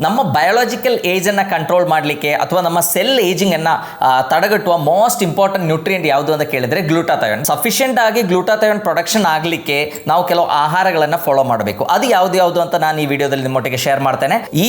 ನಮ್ಮ biological ಏಜನ್ನು control ಮಾಡಲಿಕ್ಕೆ ಅಥವಾ ನಮ್ಮ ಸೆಲ್ ಏಜಿಂಗನ್ನು ತಡೆಗಟ್ಟುವ ಮೋಸ್ಟ್ ಇಂಪಾರ್ಟೆಂಟ್ ನ್ಯೂಟ್ರಿಯೆಂಟ್ ಯಾವುದು ಅಂತ ಕೇಳಿದ್ರೆ ಗ್ಲೂಟಾಥಯೋನ್. ಸಫಿಷಿಯೆಂಟ್ ಆಗಿ ಗ್ಲೂಟಾಥಯೋನ್ ಪ್ರೊಡಕ್ಷನ್ ಆಗಲಿಕ್ಕೆ ನಾವು ಕೆಲವು ಆಹಾರಗಳನ್ನು ಫಾಲೋ ಮಾಡಬೇಕು. ಅದು ಯಾವುದು ಅಂತ ನಾನು ಈ ವಿಡಿಯೋದಲ್ಲಿ ನಿಮ್ಮೊಟ್ಟಿಗೆ ಶೇರ್ ಮಾಡ್ತೇನೆ. ಈ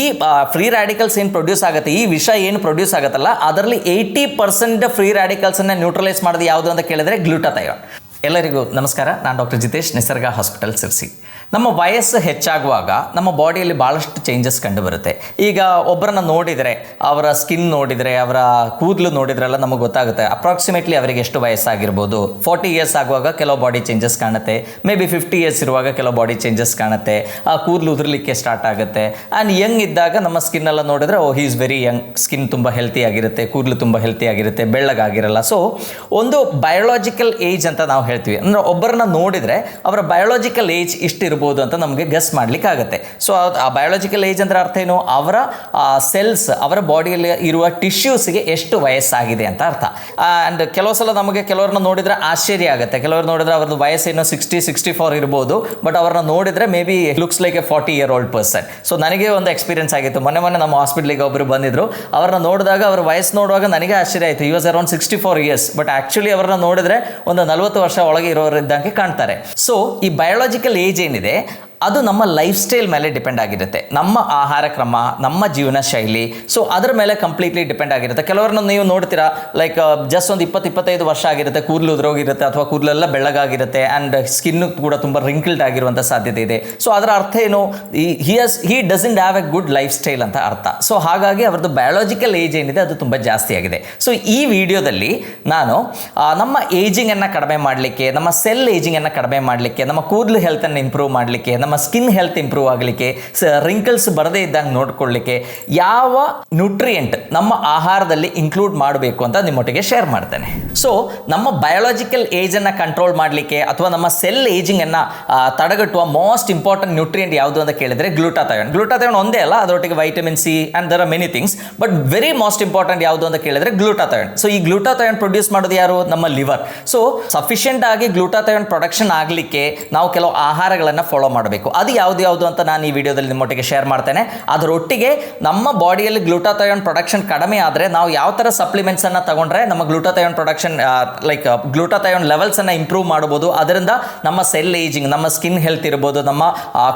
ಫ್ರೀ ರ್ಯಾಡಿಕಲ್ಸ್ ಏನು ಪ್ರೊಡ್ಯೂಸ್ ಆಗುತ್ತೆ, ಈ ವಿಷ ಏನು ಪ್ರೊಡ್ಯೂಸ್ ಆಗುತ್ತಲ್ಲ, ಅದರಲ್ಲಿ 80% ಫ್ರೀ ರ್ಯಾಡಿಕಲ್ಸ್ ಅನ್ನ ನ್ಯೂಟ್ರಲೈಸ್ ಮಾಡೋದು ಯಾವುದು ಅಂತ ಕೇಳಿದ್ರೆ ಗ್ಲೂಟಾಥಯೋನ್. ಎಲ್ಲರಿಗೂ ನಮಸ್ಕಾರ. ನಾನು ಡಾಕ್ಟರ್ ಜಿತೇಶ್, ನಿಸರ್ಗ ಹಾಸ್ಪಿಟಲ್ ಸಿರ್ಸಿ. ನಮ್ಮ ವಯಸ್ಸು ಹೆಚ್ಚಾಗುವಾಗ ನಮ್ಮ ಬಾಡಿಯಲ್ಲಿ ಭಾಳಷ್ಟು ಚೇಂಜಸ್ ಕಂಡುಬರುತ್ತೆ. ಈಗ ಒಬ್ಬರನ್ನ ನೋಡಿದರೆ, ಅವರ ಸ್ಕಿನ್ ನೋಡಿದರೆ, ಅವರ ಕೂದಲು ನೋಡಿದ್ರೆಲ್ಲ ನಮಗೆ ಗೊತ್ತಾಗುತ್ತೆ ಅಪ್ರಾಕ್ಸಿಮೇಟ್ಲಿ ಅವರಿಗೆ ಎಷ್ಟು ವಯಸ್ಸಾಗಿರ್ಬೋದು. 40 ಇಯರ್ಸ್ ಆಗುವಾಗ ಕೆಲವು ಬಾಡಿ ಚೇಂಜಸ್ ಕಾಣುತ್ತೆ, ಮೇ ಬಿ 50 ಇಯರ್ಸ್ ಇರುವಾಗ ಕೆಲವು ಬಾಡಿ ಚೇಂಜಸ್ ಕಾಣುತ್ತೆ, ಆ ಕೂದಲು ಉದುರಲಿಕ್ಕೆ ಸ್ಟಾರ್ಟ್ ಆಗುತ್ತೆ. ಆ್ಯಂಡ್ ಯಂಗ್ ಇದ್ದಾಗ ನಮ್ಮ ಸ್ಕಿನ್ ಎಲ್ಲ ನೋಡಿದ್ರೆ he is very Young, skin ತುಂಬ ಹೆಲ್ತಿ ಆಗಿರುತ್ತೆ, ಕೂದಲು ತುಂಬ ಹೆಲ್ತಿ ಆಗಿರುತ್ತೆ, ಬೆಳ್ಳಗಾಗಿರಲ್ಲ. ಸೊ ಒಂದು ಬಯೋಲಾಜಿಕಲ್ ಏಜ್ ಅಂತ ನಾವು ಹೇಳ್ತೀವಿ. ಅಂದರೆ ಒಬ್ಬರನ್ನ ನೋಡಿದರೆ ಅವರ ಬಯೋಲಾಜಿಕಲ್ ಏಜ್ ಇಷ್ಟಿರ್ಬೋದು ಅಂತ ನಮಗೆ ಗೆಸ್ ಮಾಡ್ಲಿಕ್ಕೆ ಆಗುತ್ತೆ. ಸೊ ಆ ಬಯೋಲಾಜಿಕಲ್ ಏಜ್ ಅಂದ್ರೆ ಅರ್ಥ ಏನು, ಅವರ ಸೆಲ್ಸ್, ಅವರ ಬಾಡಿಯಲ್ಲಿ ಇರುವ ಟಿಶ್ಯೂಸ್ಗೆ ಎಷ್ಟು ವಯಸ್ಸಾಗಿದೆ ಅಂತ ಅರ್ಥ. ಆ್ಯಂಡ್ ಕೆಲವು ಸಲ ನಮಗೆ ಕೆಲವ್ರನ್ನ ನೋಡಿದ್ರೆ ಆಶ್ಚರ್ಯ ಆಗುತ್ತೆ. ಕೆಲವರು ನೋಡಿದ್ರೆ ಅವ್ರದ್ದು ವಯಸ್ಸೇನೋ 60-64 ಇರ್ಬೋದು, ಬಟ್ ಅವ್ರನ್ನ ನೋಡಿದ್ರೆ may be looks like A 40-year-old person. So ನನಗೆ ಒಂದು ಎಕ್ಸ್ಪೀರಿಯನ್ಸ್ ಆಗಿತ್ತು. ಮೊನ್ನೆ ನಮ್ಮ ಹಾಸ್ಪಿಟ್ಲಿಗೆ ಒಬ್ಬರು ಬಂದಿದ್ರು. ಅವ್ರನ್ನ ನೋಡಿದಾಗ ಅವ್ರ ವಯಸ್ಸು ನೋಡುವಾಗ ನನಗೆ ಆಶ್ಚರ್ಯ ಆಯಿತು. Was around 64 years, but actually ಅವ್ರನ್ನ ನೋಡಿದ್ರೆ ಒಂದು 40 ವರ್ಷ ಒಳಗೆ ಇರೋರಿದ್ದಂಗೆ ಕಾಣ್ತಾರೆ. ಸೊ ಈ ಬಯೋಲಾಜಿಕಲ್ ಏಜ್ ಏನಿದೆ ಅದು ನಮ್ಮ ಲೈಫ್ ಸ್ಟೈಲ್ ಮೇಲೆ ಡಿಪೆಂಡ್ ಆಗಿರುತ್ತೆ. ನಮ್ಮ ಆಹಾರ ಕ್ರಮ, ನಮ್ಮ ಜೀವನ ಶೈಲಿ, ಸೊ ಅದರ ಮೇಲೆ ಕಂಪ್ಲೀಟ್ಲಿ ಡಿಪೆಂಡ್ ಆಗಿರುತ್ತೆ. ಕೆಲವ್ರನ್ನ ನೀವು ನೋಡ್ತೀರಾ, ಲೈಕ್ ಜಸ್ಟ್ ಒಂದು 20-25 ವರ್ಷ ಆಗಿರುತ್ತೆ, ಕೂದಲು ಉದುರೋಗಿರುತ್ತೆ ಅಥವಾ ಕೂದಲೆಲ್ಲ ಬೆಳ್ಳಗಾಗಿರುತ್ತೆ, ಆ್ಯಂಡ್ ಸ್ಕಿನ್ನು ಕೂಡ ತುಂಬ ರಿಂಕಲ್ಡ್ ಆಗಿರುವಂಥ ಸಾಧ್ಯತೆ ಇದೆ. ಸೊ ಅದರ ಅರ್ಥ ಏನು, he doesn't have A good life style ಅಂತ ಅರ್ಥ. ಸೊ ಹಾಗಾಗಿ ಅವ್ರದ್ದು ಬಯೋಲಾಜಿಕಲ್ ಏಜ್ ಏನಿದೆ ಅದು ತುಂಬ ಜಾಸ್ತಿ ಆಗಿದೆ. ಸೊ ಈ ವಿಡಿಯೋದಲ್ಲಿ ನಾನು ನಮ್ಮ ಏಜಿಂಗನ್ನು ಕಡಿಮೆ ಮಾಡಲಿಕ್ಕೆ, ನಮ್ಮ ಸೆಲ್ ಏಜಿಂಗನ್ನು ಕಡಿಮೆ ಮಾಡಲಿಕ್ಕೆ, ನಮ್ಮ ಕೂದಲು ಹೆಲ್ತನ್ನು ಇಂಪ್ರೂವ್ ಮಾಡಲಿಕ್ಕೆ, ನಮ್ಮ ಸ್ಕಿನ್ ಹೆಲ್ತ್ ಇಂಪ್ರೂವ್ ಆಗಲಿಕ್ಕೆ, ರಿಂಕಲ್ಸ್ ಬರದೇ ಇದ್ದಂಗೆ ನೋಡ್ಕೊಳ್ಳಿಕ್ಕೆ ಯಾವ ನ್ಯೂಟ್ರಿಯೆಂಟ್ ನಮ್ಮ ಆಹಾರದಲ್ಲಿ ಇನ್ಕ್ಲೂಡ್ ಮಾಡಬೇಕು ಅಂತ ನಿಮ್ಮೊಟ್ಟಿಗೆ ಶೇರ್ ಮಾಡ್ತೇನೆ. ಸೊ ನಮ್ಮ ಬಯೋಲಾಜಿಕಲ್ ಏಜನ್ನು ಕಂಟ್ರೋಲ್ ಮಾಡಲಿಕ್ಕೆ ಅಥವಾ ನಮ್ಮ ಸೆಲ್ ಏಜಿಂಗನ್ನು ತಡೆಗಟ್ಟುವ ಮೋಸ್ಟ್ ಇಂಪಾರ್ಟೆಂಟ್ ನ್ಯೂಟ್ರಿಯೆಂಟ್ ಯಾವುದು ಅಂತ ಕೇಳಿದ್ರೆ ಗ್ಲೂಟಾಥಯೋನ್. ಗ್ಲೂಟಾಥಯೋನ್ ಒಂದೇ ಅಲ್ಲ, ಅದರೊಟ್ಟಿಗೆ vitamin C and there are many things, but very most important ಯಾವುದು ಅಂತ ಕೇಳಿದ್ರೆ ಗ್ಲೂಟಾಥಯೋನ್. ಸೊ ಈ ಗ್ಲೂಟಾಥಯೋನ್ ಪ್ರೊಡ್ಯೂಸ್ ಮಾಡೋದು ಯಾರು, ನಮ್ಮ ಲಿವರ್. ಸೊ ಸಫಿಷಿಯೆಂಟ್ ಆಗಿ ಗ್ಲೂಟಾಥಯೋನ್ ಪ್ರೊಡಕ್ಷನ್ ಆಗಲಿಕ್ಕೆ ನಾವು ಕೆಲವು ಆಹಾರಗಳನ್ನು ಫಾಲೋ ಮಾಡಬೇಕು. ಅದು ಯಾವುದು ಅಂತ ನಾನು ಈ ವಿಡಿಯೋದಲ್ಲಿ ನಿಮ್ಮೊಟ್ಟಿಗೆ ಶೇರ್ ಮಾಡ್ತೇನೆ. ಅದರೊಟ್ಟಿಗೆ ನಮ್ಮ ಬಾಡಿಯಲ್ಲಿ ಗ್ಲೂಟಾಥಯೋನ್ ಪ್ರೊಡಕ್ಷನ್ ಕಡಿಮೆ ಆದರೆ ನಾವು ಯಾವ ಥರ ಸಪ್ಲಿಮೆಂಟ್ಸ್ ಅನ್ನು ತಗೊಂಡ್ರೆ ನಮ್ಮ ಗ್ಲೂಟಾಥಯೋನ್ ಪ್ರೊಡಕ್ಷನ್ ಲೈಕ್ ಗ್ಲೂಟಾಥಯೋನ್ ಲೆವೆಲ್ಸ್ ಅನ್ನು ಇಂಪ್ರೂವ್ ಮಾಡಬಹುದು. ಅದರಿಂದ ನಮ್ಮ ಸೆಲ್ ಏಜಿಂಗ್, ನಮ್ಮ ಸ್ಕಿನ್ ಹೆಲ್ತ್ ಇರ್ಬೋದು, ನಮ್ಮ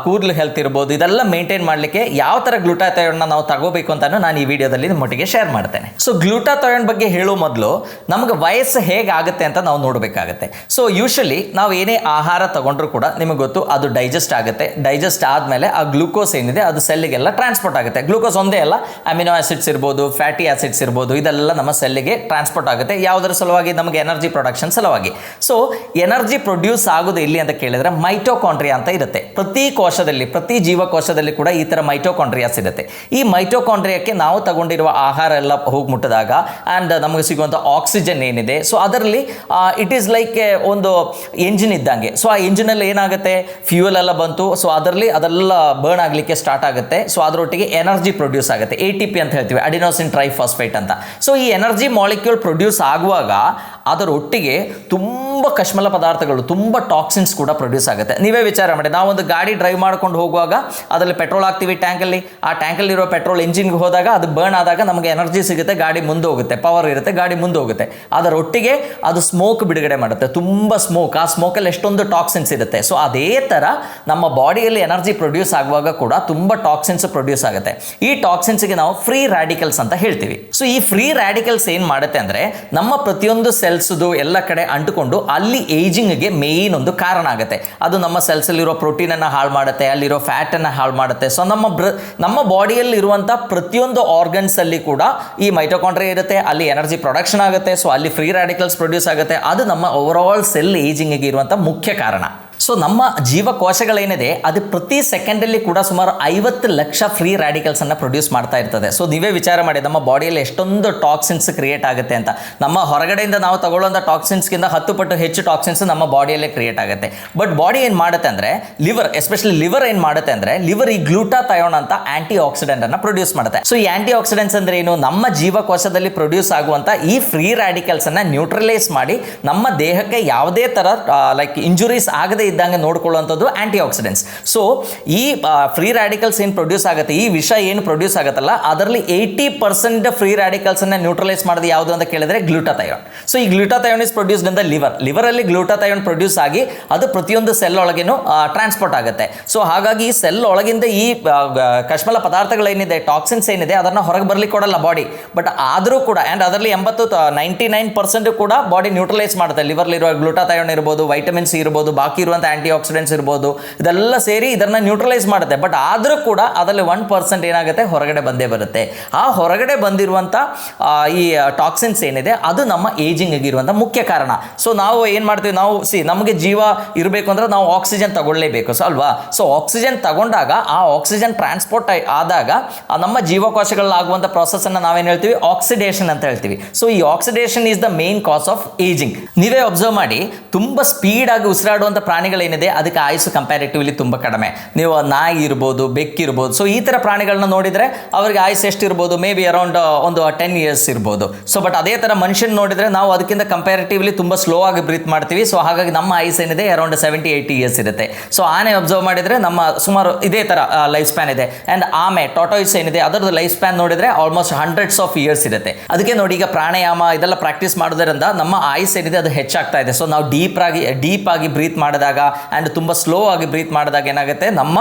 ಕೂದಲು ಹೆಲ್ತ್ ಇರ್ಬೋದು, ಇದೆಲ್ಲ ಮೇಂಟೈನ್ ಮಾಡಲಿಕ್ಕೆ ಯಾವ ಥರ ಗ್ಲೂಟಾಥಯೋನ್ನ ನಾವು ತಗೋಬೇಕು ಅಂತ ನಾನು ಈ ವಿಡಿಯೋದಲ್ಲಿ ನಿಮ್ಮೊಟ್ಟಿಗೆ ಶೇರ್ ಮಾಡ್ತೇನೆ. ಸೊ ಗ್ಲೂಟಾಥಯೋನ್ ಬಗ್ಗೆ ಹೇಳೋ ಮೊದಲು ನಮಗೆ ವಯಸ್ಸು ಹೇಗಾಗುತ್ತೆ ಅಂತ ನಾವು ನೋಡಬೇಕಾಗುತ್ತೆ. ಸೊ ಯೂಶಲಿ ನಾವು ಏನೇ ಆಹಾರ ತಗೊಂಡ್ರು ಕೂಡ ನಿಮಗೆ ಗೊತ್ತು ಅದು ಡೈಜೆಸ್ಟ್ ಆಗುತ್ತೆ. ಡೈಜೆಸ್ಟ್ ಆದಮೇಲೆ ಆ ಗ್ಲೂಕೋಸ್ ಏನಿದೆ ಅದು ಸೆಲ್ಲಿಗೆಲ್ಲ ಟ್ರಾನ್ಸ್ಪೋರ್ಟ್ ಆಗುತ್ತೆ. ಗ್ಲೂಕೋಸ್ ಒಂದೇ ಅಲ್ಲ, ಅಮಿನೋ ಆಸಿಡ್ಸ್ ಇರ್ಬೋದು, ಫ್ಯಾಟಿ ಆಸಿಡ್ಸ್ ಇರ್ಬೋದು, ಇದೆಲ್ಲ ನಮ್ಮ ಸೆಲ್ಲಿಗೆ ಟ್ರಾನ್ಸ್ಪೋರ್ಟ್ ಆಗುತ್ತೆ. ಯಾವುದರ ಸಲುವಾಗಿ, ನಮಗೆ ಎನರ್ಜಿ ಪ್ರೊಡಕ್ಷನ್ ಸಲುವಾಗಿ. ಸೊ ಎನರ್ಜಿ ಪ್ರೊಡ್ಯೂಸ್ ಆಗೋದು ಎಲ್ಲಿ ಅಂತ ಕೇಳಿದ್ರೆ ಮೈಟೋಕಾಂಡ್ರಿಯಾ ಅಂತ ಇರುತ್ತೆ. ಪ್ರತಿ ಕೋಶದಲ್ಲಿ, ಪ್ರತಿ ಜೀವಕೋಶದಲ್ಲಿ ಕೂಡ ಈ ಥರ ಮೈಟೋಕಾಂಡ್ರಿಯಾಸ್ ಇರುತ್ತೆ. ಈ ಮೈಟೋಕಾಂಡ್ರಿಯಾಕ್ಕೆ ನಾವು ತಗೊಂಡಿರುವ ಆಹಾರ ಎಲ್ಲ ಹೋಗಿ ಮುಟ್ಟಿದಾಗ ಆ್ಯಂಡ್ ನಮಗೆ ಸಿಗುವಂಥ ಆಕ್ಸಿಜನ್ ಏನಿದೆ, ಸೊ ಅದರಲ್ಲಿ ಇಟ್ ಈಸ್ ಲೈಕ್ ಒಂದು ಎಂಜಿನ್ ಇದ್ದಂಗೆ. ಸೊ ಆ ಎಂಜಿನಲ್ಲಿ ಏನಾಗುತ್ತೆ, ಫ್ಯೂಯಲ್ ಎಲ್ಲ ಬಂತು, ಸೊ ಅದರಲ್ಲಿ ಅದೆಲ್ಲ ಬರ್ನ್ ಆಗಲಿಕ್ಕೆ ಸ್ಟಾರ್ಟ್ ಆಗುತ್ತೆ. ಸೊ ಅದರೊಟ್ಟಿಗೆ ಎನರ್ಜಿ ಪ್ರೊಡ್ಯೂಸ್ ಆಗುತ್ತೆ, ATP ಅಂತ ಹೇಳ್ತೀವಿ, ಅಡಿನೋಸಿನ್ ಟ್ರೈಫಾಸ್ಫೇಟ್ ಅಂತ. ಸೊ ಈ ಎನರ್ಜಿ ಮಾಲಿಕ್ಯೂಲ್ ಪ್ರೊಡ್ಯೂಸ್ ಆಗುವಾಗ ಅದರೊಟ್ಟಿಗೆ ತುಂಬ ಕಶ್ಮಲ ಪದಾರ್ಥಗಳು, ತುಂಬ ಟಾಕ್ಸಿನ್ಸ್ ಕೂಡ ಪ್ರೊಡ್ಯೂಸ್ ಆಗುತ್ತೆ. ನೀವೇ ವಿಚಾರ ಮಾಡಿ, ನಾವೊಂದು ಗಾಡಿ ಡ್ರೈವ್ ಮಾಡ್ಕೊಂಡು ಹೋಗುವಾಗ ಅದರಲ್ಲಿ ಪೆಟ್ರೋಲ್ ಹಾಕ್ತೀವಿ ಟ್ಯಾಂಕಲ್ಲಿ, ಆ ಟ್ಯಾಂಕಲ್ಲಿರೋ ಪೆಟ್ರೋಲ್ ಇಂಜಿನ್ಗೆ ಹೋದಾಗ ಅದು ಬರ್ನ್ ಆದಾಗ ನಮಗೆ ಎನರ್ಜಿ ಸಿಗುತ್ತೆ, ಗಾಡಿ ಮುಂದೆ ಹೋಗುತ್ತೆ, ಪವರ್ ಇರುತ್ತೆ, ಗಾಡಿ ಮುಂದೆ ಹೋಗುತ್ತೆ. ಅದರೊಟ್ಟಿಗೆ ಅದು ಸ್ಮೋಕ್ ಬಿಡುಗಡೆ ಮಾಡುತ್ತೆ, ತುಂಬ ಸ್ಮೋಕ್. ಆ ಸ್ಮೋಕಲ್ಲಿ ಎಷ್ಟೊಂದು ಟಾಕ್ಸಿನ್ಸ್ ಇರುತ್ತೆ. ಸೊ ಅದೇ ಥರ ನಮ್ಮ ಬಾಡಿಯಲ್ಲಿ ಎನರ್ಜಿ ಪ್ರೊಡ್ಯೂಸ್ ಆಗುವಾಗ ಕೂಡ ತುಂಬ ಟಾಕ್ಸಿನ್ಸ್ ಪ್ರೊಡ್ಯೂಸ್ ಆಗುತ್ತೆ. ಈ ಟಾಕ್ಸಿನ್ಸ್ಗೆ ನಾವು ಫ್ರೀ ರ್ಯಾಡಿಕಲ್ಸ್ ಅಂತ ಹೇಳ್ತೀವಿ. ಸೊ ಈ ಫ್ರೀ ರ್ಯಾಡಿಕಲ್ಸ್ ಏನು ಮಾಡುತ್ತೆ ಅಂದರೆ ನಮ್ಮ ಪ್ರತಿಯೊಂದು ಸೆಲ್ಸ್ದು ಎಲ್ಲ ಕಡೆ ಅಂಟುಕೊಂಡು ಅಲ್ಲಿ ಏಜಿಂಗ್ಗೆ ಮೇನ್ ಒಂದು ಕಾರಣ ಆಗುತ್ತೆ. ಅದು ನಮ್ಮ ಸೆಲ್ಸಲ್ಲಿರೋ ಪ್ರೋಟೀನನ್ನು ಹಾಳು ಮಾಡುತ್ತೆ, ಅಲ್ಲಿರೋ ಫ್ಯಾಟನ್ನು ಹಾಳು ಮಾಡುತ್ತೆ. ಸೊ ನಮ್ಮ ಬಾಡಿಯಲ್ಲಿ ಇರುವಂಥ ಪ್ರತಿಯೊಂದು ಆರ್ಗನ್ಸಲ್ಲಿ ಕೂಡ ಈ ಮೈಟೋಕಾಂಡ್ರಿಯಾ ಇರುತ್ತೆ, ಅಲ್ಲಿ ಎನರ್ಜಿ ಪ್ರೊಡಕ್ಷನ್ ಆಗುತ್ತೆ. ಸೊ ಅಲ್ಲಿ ಫ್ರೀ ರ್ಯಾಡಿಕಲ್ಸ್ ಪ್ರೊಡ್ಯೂಸ್ ಆಗುತ್ತೆ. ಅದು ನಮ್ಮ ಓವರಾಲ್ ಸೆಲ್ ಏಜಿಂಗ್ಗೆ ಇರುವಂಥ ಮುಖ್ಯ ಕಾರಣ. ಸೊ ನಮ್ಮ ಜೀವಕೋಶಗಳೇನಿದೆ ಅದು ಪ್ರತಿ ಸೆಕೆಂಡಲ್ಲಿ ಕೂಡ ಸುಮಾರು 50 ಲಕ್ಷ ಫ್ರೀ ರ್ಯಾಡಿಕಲ್ಸನ್ನು ಪ್ರೊಡ್ಯೂಸ್ ಮಾಡ್ತಾ ಇರ್ತದೆ. ಸೊ ನೀವೇ ವಿಚಾರ ಮಾಡಿ, ನಮ್ಮ ಬಾಡಿಯಲ್ಲಿ ಎಷ್ಟೊಂದು ಟಾಕ್ಸಿನ್ಸ್ ಕ್ರಿಯೇಟ್ ಆಗುತ್ತೆ ಅಂತ. ನಮ್ಮ ಹೊರಗಡೆಯಿಂದ ನಾವು ತಗೊಳ್ಳೋಂಥ ಟಾಕ್ಸಿನ್ಸ್ಗಿಂತ 10 ಪಟ್ಟು ಹೆಚ್ಚು ಟಾಕ್ಸಿನ್ಸ್ ನಮ್ಮ ಬಾಡಿಯಲ್ಲೇ ಕ್ರಿಯೇಟ್ ಆಗುತ್ತೆ. ಬಟ್ ಬಾಡಿ ಏನು ಮಾಡುತ್ತೆ ಅಂದರೆ, ಲಿವರ್, ಎಸ್ಪೆಷಲಿ ಲಿವರ್ ಏನು ಮಾಡುತ್ತೆ ಅಂದರೆ, ಲಿವರ್ ಈ ಗ್ಲೂಟಾಥಯೋನ್ ಅಂತ ಆಂಟಿ ಆಕ್ಸಿಡೆಂಟ್ ಅನ್ನು ಪ್ರೊಡ್ಯೂಸ್ ಮಾಡುತ್ತೆ. ಸೊ ಈ ಆಂಟಿ ಆಕ್ಸಿಡೆಂಟ್ಸ್ ಅಂದ್ರೆ ಏನು, ನಮ್ಮ ಜೀವಕೋಶದಲ್ಲಿ ಪ್ರೊಡ್ಯೂಸ್ ಆಗುವಂಥ ಈ ಫ್ರೀ ರ್ಯಾಡಿಕಲ್ಸ್ ಅನ್ನು ನ್ಯೂಟ್ರಲೈಸ್ ಮಾಡಿ ನಮ್ಮ ದೇಹಕ್ಕೆ ಯಾವುದೇ ಥರ ಲೈಕ್ ಇಂಜುರೀಸ್ ಆಗದೇ ಇದ್ದಂಗೆ ನೋಡ್ಕೊಳ್ಳುವಂಥದ್ದು ಆಂಟಿ ಆಕ್ಸಿಡೆಂಟ್ಸ್. ಸೊ ಈ ಫ್ರೀ ರ್ಯಾಡಿಕಲ್ಸ್ ಏನು ಪ್ರೊಡ್ಯೂಸ್ ಆಗುತ್ತೆ, ಈ ವಿಷ ಏನು ಪ್ರೊಡ್ಯೂಸ್ ಆಗುತ್ತಲ್ಲ, ಅದರಲ್ಲಿ 80% ಫ್ರೀ ರ್ಯಾಡಿಕಲ್ಸ್ ಅನ್ನ ನ್ಯೂಟ್ರಲೈಸ್ ಮಾಡೋದು ಯಾವುದು ಅಂತ ಕೇಳಿದ್ರೆ ಗ್ಲೂಟಾಥಯೋನ್. ಸೊ ಈ glutathione is produced in the ಲಿವರಲ್ಲಿ ಗ್ಲೂಟಾಥಯೋನ್ ಪ್ರೊಡ್ಯೂಸ್ ಆಗಿ ಅದು ಪ್ರತಿಯೊಂದು ಸೆಲ್ ಒಳಗೇನು ಟ್ರಾನ್ಸ್ಪೋರ್ಟ್ ಆಗುತ್ತೆ. ಸೊ ಹಾಗಾಗಿ ಈ ಸೆಲ್ ಒಳಗಿಂದ ಈ ಕಶ್ಮಲ ಪದಾರ್ಥಗಳೇನಿದೆ, ಟಾಕ್ಸಿನ್ಸ್ ಏನಿದೆ, ಅದನ್ನು ಹೊರಗೆ ಬರ್ಲಿಕ್ಕೆ ಕೊಡಲ್ಲ ಬಾಡಿ. ಬಟ್ ಆದರೂ ಕೂಡ ಆ್ಯಂಡ್ ಅದರಲ್ಲಿ 99% ಕೂಡ ಬಾಡಿ ನ್ಯೂಟ್ರಲೈಸ್ ಮಾಡುತ್ತೆ. ಲಿವರ್ಲಿರುವ ಗ್ಲೂಟಾಥಯೋನ್ ಇರ್ಬೋದು, ವೈಟಮಿನ್ ಸಿ ಇರ್ಬೋದು, ಬಾಕಿ ಇರುವಂಥ ಆಂಟಿ ಆಕ್ಸಿಡೆಂಟ್ಸ್ ಇರ್ಬೋದು, ಇದೆಲ್ಲ ಸೇರಿ ಇದನ್ನು ನ್ಯೂಟ್ರಲೈಸ್ ಮಾಡುತ್ತೆ. ಬಟ್ ಆದರೂ ಕೂಡ ಅದರಲ್ಲಿ 1% ಏನಾಗುತ್ತೆ, ಹೊರಗಡೆ ಬಂದೇ ಬರುತ್ತೆ. ಆ ಹೊರಗಡೆ ಬಂದಿರುವಂಥ ಈ ಟಾಕ್ಸಿನ್ಸ್ ಏನಿದೆ ಅದು ನಮ್ಮ ಏಜಿಂಗ್ ಆಗಿರುವಂಥ ಮುಖ್ಯ ಕಾರಣ. ಸೊ ನಾವು ಏನು ಮಾಡ್ತೀವಿ, ನಮಗೆ ಜೀವ ಇರಬೇಕು ಅಂದ್ರೆ ನಾವು ಆಕ್ಸಿಜನ್ ತಗೊಳ್ಳೇಬೇಕು ಅಲ್ವಾ. ಸೊ ಆಕ್ಸಿಜನ್ ತಗೊಂಡಾಗ ಆ ಆಕ್ಸಿಜನ್ ಟ್ರಾನ್ಸ್ಪೋರ್ಟ್ ಆದಾಗ ನಮ್ಮ ಜೀವಕೋಶಗಳಲ್ಲಿ ಆಗುವಂಥ ಪ್ರಾಸೆಸ್ ಅನ್ನು ನಾವೇನು ಹೇಳ್ತೀವಿ, ಆಕ್ಸಿಡೇಷನ್ ಅಂತ ಹೇಳ್ತೀವಿ. ಸೊ ಈ oxidation is the main cause of ageing. ನೀವೇ ಅಬ್ಸರ್ವ್ ಮಾಡಿ, ತುಂಬ ಸ್ಪೀಡ್ ಆಗಿ ಉಸಿರಾಡುವಂಥ ಪ್ರಾಣಿಗಳೇನಿದೆ ಅದಕ್ಕೆ ಆಯುಸ್ಸು ಕಂಪ್ಯಾರಿಟಿವ್ಲಿ ತುಂಬ ಕಡಿಮೆ. ನೀವು ನಾಯಿ ಇರ್ಬೋದು, ಬೆಕ್ಕಿರ್ಬೋದು, ಸೊ ಈ ಥರ ಪ್ರಾಣಿಗಳನ್ನ ನೋಡಿದರೆ ಅವರಿಗೆ ಆಯುಸ್ ಎಷ್ಟಿರ್ಬೋದು, ಮೇ ಬಿ ಅರೌಂಡ್ ಒಂದು 10 years ಇರ್ಬೋದು. ಸೊ ಬಟ್ ಅದೇ ಥರ ಮನುಷ್ಯನ ನೋಡಿದರೆ ನಾವು ಅದಕ್ಕಿಂತ ಕಂಪ್ಯಾರಿಟಿವ್ಲಿ ತುಂಬ ಸ್ಲೋ ಆಗಿ ಬ್ರೀತ್ ಮಾಡ್ತೀವಿ. ಸೊ ಹಾಗಾಗಿ ನಮ್ಮ ಆಯುಸ್ ಏನಿದೆ ಅರೌಂಡ್ 70-80 years ಇರುತ್ತೆ. ಸೊ ಆನೆ ಅಬ್ಸರ್ವ್ ಮಾಡಿದರೆ ನಮ್ಮ ಸುಮಾರು ಇದೇ ಥರ ಲೈಫ್ ಸ್ಪ್ಯಾನ್ ಇದೆ. ಆ್ಯಂಡ್ ಆಮೆ ಟಾಟಾಯ್ಸ್ ಏನಿದೆ ಅದರದ್ದು ಲೈಫ್ ಸ್ಪ್ಯಾನ್ ನೋಡಿದರೆ ಆಲ್ಮೋಸ್ಟ್ hundreds of years ಇರುತ್ತೆ. ಅದಕ್ಕೆ ನೋಡಿ, ಈಗ ಪ್ರಾಣಾಯಾಮ ಇದೆಲ್ಲ ಪ್ರಾಕ್ಟೀಸ್ ಮಾಡೋದ್ರಿಂದ ನಮ್ಮ ಆಯುಸ್ ಏನಿದೆ ಅದು ಹೆಚ್ಚಾಗ್ತಾ ಇದೆ. ಸೊ ನಾವು ಡೀಪ್ ಆಗಿ ಬ್ರೀತ್ ಮಾಡಿದಾಗ ಆ್ಯಂಡ್ ತುಂಬ ಸ್ಲೋ ಆಗಿ ಬ್ರೀತ್ ಮಾಡಿದಾಗ ಏನಾಗುತ್ತೆ, ನಮ್ಮ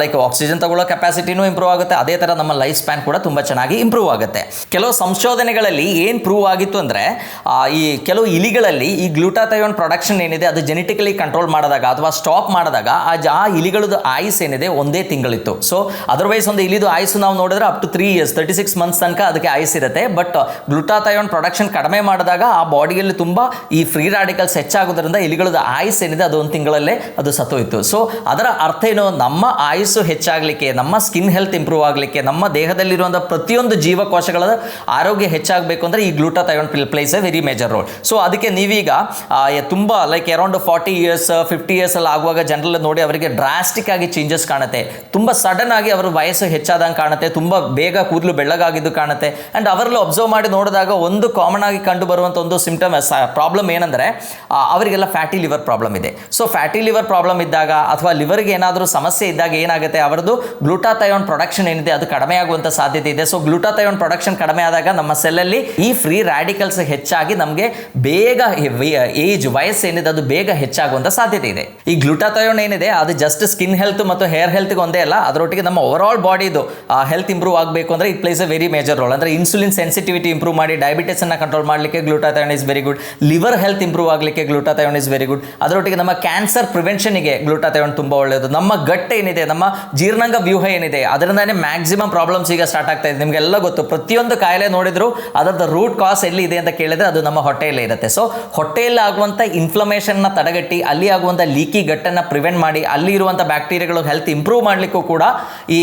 ಲೈಕ್ ಆಕ್ಸಿಜನ್ ತಗೊಳ್ಳೋ ಕೆಪಾಸಿಟಿನೂ ಇಂಪ್ರೂವ್ ಆಗುತ್ತೆ. ಅದೇ ಥರ ನಮ್ಮ ಲೈಫ್ ಸ್ಪ್ಯಾನ್ ಕೂಡ ತುಂಬ ಚೆನ್ನಾಗಿ ಇಂಪ್ರೂವ್ ಆಗುತ್ತೆ. ಕೆಲವು ಸಂಶೋಧನೆಗಳಲ್ಲಿ ಏನು ಪ್ರೂವ್ ಆಗಿತ್ತು ಅಂದರೆ, ಈ ಕೆಲವು ಇಲಿಗಳಲ್ಲಿ ಈ ಗ್ಲೂಟಾಥಯೋನ್ ಪ್ರೊಡಕ್ಷನ್ ಏನಿದೆ ಅದು ಜೆನೆಟಿಕಲಿ ಕಂಟ್ರೋಲ್ ಮಾಡಿದಾಗ ಅಥವಾ ಸ್ಟಾಪ್ ಮಾಡಿದಾಗ ಆ ಇಲಿಗಳದ್ದು ಆಯುಸ್ ಏನಿದೆ ಒಂದೇ ತಿಂಗಳಿತ್ತು. ಸೊ ಅದರ್ವೈಸ್ ಒಂದು ಇಲಿದು ಆಯುಸ್ಸು ನಾವು ನೋಡಿದ್ರೆ ಅಪ್ ಟು 3 years 36 months ತನಕ ಅದಕ್ಕೆ ಆಯುಸ್ ಇರುತ್ತೆ. ಬಟ್ ಗ್ಲೂಟಾಥಯೋನ್ ಪ್ರೊಡಕ್ಷನ್ ಕಡಿಮೆ ಮಾಡಿದಾಗ ಆ ಬಾಡಿಯಲ್ಲಿ ತುಂಬ ಈ ಫ್ರೀ ರಾಡಿಕಲ್ಸ್ ಹೆಚ್ಚಾಗೋದ್ರಿಂದ ಇಲಿಗಳದ್ದು ಆಯುಸ್ ಏನಿದೆ ಅದು ಒಂದು ತಿಂಗಳಲ್ಲೇ ಅದು ಸತ್ತೋಯ್ತು. ಸೊ ಅದರ ಅರ್ಥ ಏನು, ನಮ್ಮ ಆಯುಸ್ಸು ಹೆಚ್ಚಾಗಲಿಕ್ಕೆ, ನಮ್ಮ ಸ್ಕಿನ್ ಹೆಲ್ತ್ ಇಂಪ್ರೂವ್ ಆಗಲಿಕ್ಕೆ, ನಮ್ಮ ದೇಹದಲ್ಲಿರುವಂಥ ಪ್ರತಿಯೊಂದು ಜೀವಕೋಶಗಳ ಆರೋಗ್ಯ ಹೆಚ್ಚಾಗಬೇಕು ಅಂದರೆ ಈ glutathione plays a very major role. So ಅದಕ್ಕೆ ನೀವೀಗ ತುಂಬ ಲೈಕ್ ಅರೌಂಡ್ 40 years 50 years ಅಲ್ಲಿ ಆಗುವಾಗ ಜನರಲ್ಲ ನೋಡಿ ಅವರಿಗೆ ಡ್ರಾಸ್ಟಿಕ್ ಆಗಿ ಚೇಂಜಸ್ ಕಾಣುತ್ತೆ. ತುಂಬ ಸಡನ್ ಆಗಿ ಅವರ ವಯಸ್ಸು ಹೆಚ್ಚಾದಂಗೆ ಕಾಣುತ್ತೆ, ತುಂಬ ಬೇಗ ಕೂದಲು ಬೆಳ್ಳಗಾಗಿದ್ದು ಕಾಣುತ್ತೆ. ಆ್ಯಂಡ್ ಅವರಲ್ಲಿ ಅಬ್ಸರ್ವ್ ಮಾಡಿ ನೋಡಿದಾಗ ಒಂದು ಕಾಮನ್ ಆಗಿ ಕಂಡು ಬರುವಂಥ ಒಂದು ಸಿಂಪ್ಟಮ್ ಪ್ರಾಬ್ಲಮ್ ಏನಂದರೆ ಅವರಿಗೆಲ್ಲ ಫ್ಯಾಟಿ ಲಿವರ್ ಪ್ರಾಬ್ಲಮ್ ಇದೆ. ಸೊ ಫ್ಯಾಟಿ ಲಿವರ್ ಪ್ರಾಬ್ಲಮ್ ಇದ್ದಾಗ ಅಥವಾ ಲಿವರ್ಗೆ ಏನಾದರೂ ಸಮಸ್ಯೆ ಇದ್ದಾಗ ಏನಾಗುತ್ತೆ, ಅವರದ್ದು ಗ್ಲೂಟಾಥಯೋನ್ ಪ್ರೊಡಕ್ಷನ್ ಏನಿದೆ ಅದು ಕಡಿಮೆ ಆಗುವಂಥ ಸಾಧ್ಯತೆ ಇದೆ. ಸೊ ಗ್ಲೂಟಾಥಯೋನ್ ಪ್ರೊಡಕ್ಷನ್ ಕಡಿಮೆ ಆದಾಗ ನಮ್ಮ ಸೆಲ್ಲಲ್ಲಿ ಈ ಫ್ರೀ ರ್ಯಾಡಿಕಲ್ಸ್ ಹೆಚ್ಚಾಗಿ ನಮಗೆ ಬೇಗ ವಯಸ್ಸೇನಿದೆ ಅದು ಬೇಗ ಹೆಚ್ಚಾಗುವಂಥ ಸಾಧ್ಯತೆ ಇದೆ. ಈ ಗ್ಲೂಟಾಥಯೋನ್ ಏನಿದೆ ಅದು ಜಸ್ಟ್ ಸ್ಕಿನ್ ಹೆಲ್ತ್ ಮತ್ತು ಹೇರ್ ಹೆಲ್ತ್ಗೆ ಒಂದೇ ಅಲ್ಲ, ಅದರೊಟ್ಟಿಗೆ ನಮ್ಮ ಓವರ್ ಆಲ್ ಬಾಡಿದು ಹೆಲ್ತ್ ಇಂಪ್ರೂವ್ ಆಗಬೇಕು ಅಂದರೆ it plays a very major role. ಅಂದರೆ ಇನ್ಸುಲಿನ್ ಸೆನ್ಸಿಟಿವಿಟಿ ಇಂಪ್ರೂವ್ ಮಾಡಿ ಡಯಾಬಿಟಿಸ್ ಅನ್ನು ಕಂಟ್ರೋಲ್ ಮಾಡಲಿಕ್ಕೆ glutathione is very good. Liver health improve ಆಗಲಿಕ್ಕೆ ಗ್ಲೂಟಾಥಯೋನ್ ಇಸ್ ವೆರಿ ಗುಡ್. ಅದರೊಟ್ಟಿಗೆ ನಮ್ಮ ಕ್ಯಾನ್ಸರ್ ಪ್ರಿವೆನ್ಷನ್ಗೆ ಗ್ಲೂಟಾಥಯೋನ್ ತುಂಬ ಒಳ್ಳೆಯದು. ನಮ್ಮ ಗಟ್ ಏನಿದೆ, ನಮ್ಮ ಜೀರ್ಣಾಂಗ ವ್ಯೂಹ ಏನಿದೆ ಅದರಿಂದಾನೇ ಮ್ಯಾಕ್ಸಿಮಮ್ ಪ್ರಾಬ್ಲಮ್ಸ್ ಈಗ ಸ್ಟಾರ್ಟ್ ಆಗ್ತಾ ಇದೆ. ನಿಮಗೆಲ್ಲ ಗೊತ್ತು, ಪ್ರತಿಯೊಂದು ಕಾಯಿಲೆ ನೋಡಿದ್ರು ಅದರದ್ದು ರೂಟ್ ಕಾಸ್ ಎಲ್ಲಿ ಇದೆ ಅಂತ ಕೇಳಿದ್ರೆ ಅದು ನಮ್ಮ ಹೊಟ್ಟೆಯಲ್ಲೇ ಇರುತ್ತೆ. ಸೊ ಹೊಟ್ಟೆಯಲ್ಲಿ ಆಗುವಂಥ ಇನ್ಫ್ಲಮೇಷನ್ನ ತಡೆಗಟ್ಟಿ ಅಲ್ಲಿ ಆಗುವಂಥ ಲೀಕಿ ಗಟ್ಟನ್ನು ಪ್ರಿವೆಂಟ್ ಮಾಡಿ ಅಲ್ಲಿ ಇರುವಂಥ ಬ್ಯಾಕ್ಟೀರಿಯಾಗಳು ಹೆಲ್ತ್ ಇಂಪ್ರೂವ್ ಮಾಡಲಿಕ್ಕೂ ಕೂಡ ಈ